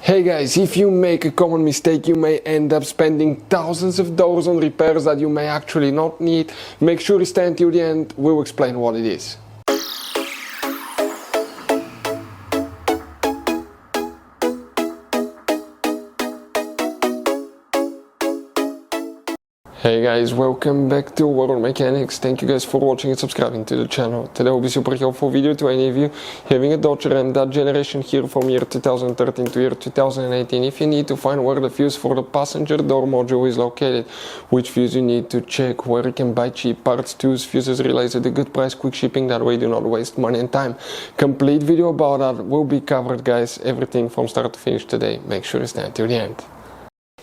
Hey guys, if you make a common mistake, you may end up spending thousands of dollars on repairs that you may actually not need. Make sure you stay until the end, we'll explain what it is. Hey guys, welcome back to World Mechanics. Thank you guys for watching and subscribing to the channel. Today will be super helpful video to any of you having a Dodge Ram that generation here from year 2013 to year 2018. If you need to find where the fuse for the passenger door module is located, which fuse you need to check, where you can buy cheap parts, tools, fuses, relays at a good price, quick shipping, that way you do not waste money and time. Complete video about that will be covered guys, everything from start to finish today. Make sure you stay until the end.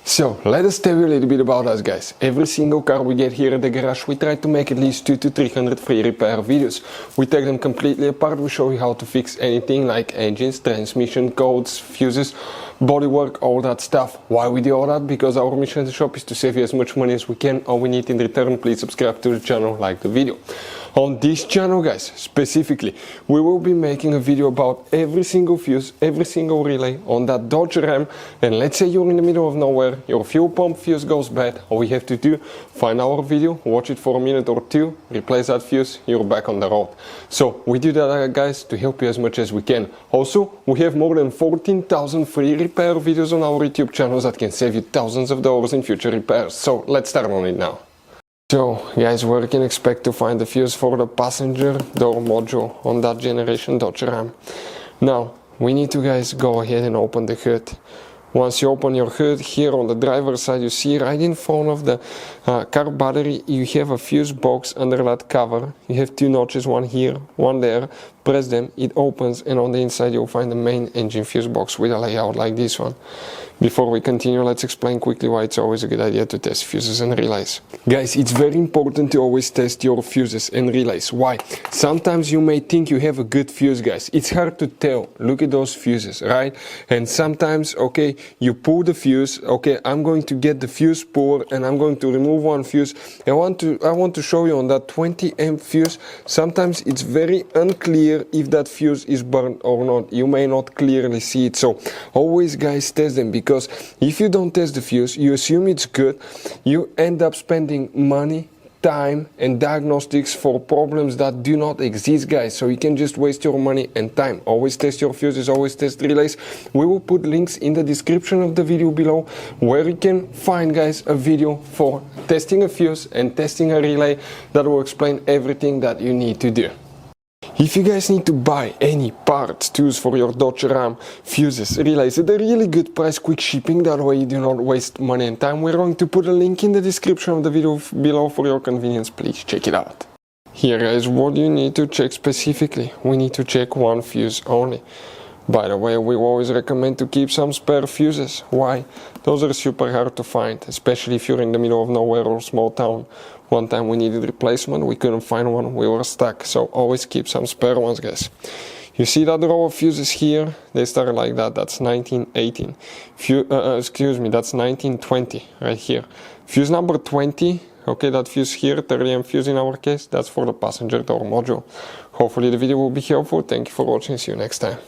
So, let us tell you a little bit about us guys. Every single car we get here at the garage, we try to make at least 200 to 300 free repair videos. We take them completely apart, we show you how to fix anything like engines, transmission, codes, fuses, bodywork, all that stuff. Why we do all that? Because our mission at the shop is to save you as much money as we can. All we need in return, please subscribe to the channel, like the video. On this channel guys, specifically, we will be making a video about every single fuse, every single relay on that Dodge Ram. And let's say you're in the middle of nowhere, your fuel pump fuse goes bad, all we have to do, find our video, watch it for a minute or two, replace that fuse, you're back on the road. So we do that guys to help you as much as we can. Also, we have more than 14,000 free repair videos on our YouTube channels that can save you thousands of dollars in future repairs. So let's start on it now. So guys, where you can expect to find the fuse for the passenger door module on that generation Dodge Ram. Now, we need to guys go ahead and open the hood. Once you open your hood, here on the driver's side you see right in front of the car battery you have a fuse box under that cover. You have two notches, one here, one there. Press them, it opens, and on the inside you'll find the main engine fuse box with a layout like this one. Before we continue, let's explain quickly why it's always a good idea to test fuses and relays. Guys, it's very important to always test your fuses and relays. Why? Sometimes you may think you have a good fuse guys. It's hard to tell. Look at those fuses, right? And sometimes, okay, you pull the fuse, okay, I'm going to get the fuse puller and I'm going to remove one fuse. I want to show you on that 20 amp fuse, sometimes it's very unclear if that fuse is burned or not. You may not clearly see it. So always guys test them, because if you don't test the fuse, you assume it's good, you end up spending money, time and diagnostics for problems that do not exist guys. So you can just waste your money and time. Always test your fuses, always test relays. We will put links in the description of the video below where you can find guys a video for testing a fuse and testing a relay that will explain everything that you need to do. If you guys need to buy any parts, tools for your Dodge Ram, fuses, relays at a really good price, quick shipping, that way you do not waste money and time, we're going to put a link in the description of the video below for your convenience. Please check it out. Here guys, what you need to check specifically, we need to check one fuse only. By the way, we always recommend to keep some spare fuses. Why? Those are super hard to find, especially if you're in the middle of nowhere or small town. One time we needed replacement, we couldn't find one, we were stuck. So always keep some spare ones guys. You see that row of fuses here? They start like that, that's 1918. That's 1920 right here. Fuse number 20, okay, that fuse here, 30 amp fuse in our case, that's for the passenger door module. Hopefully the video will be helpful. Thank you for watching, see you next time.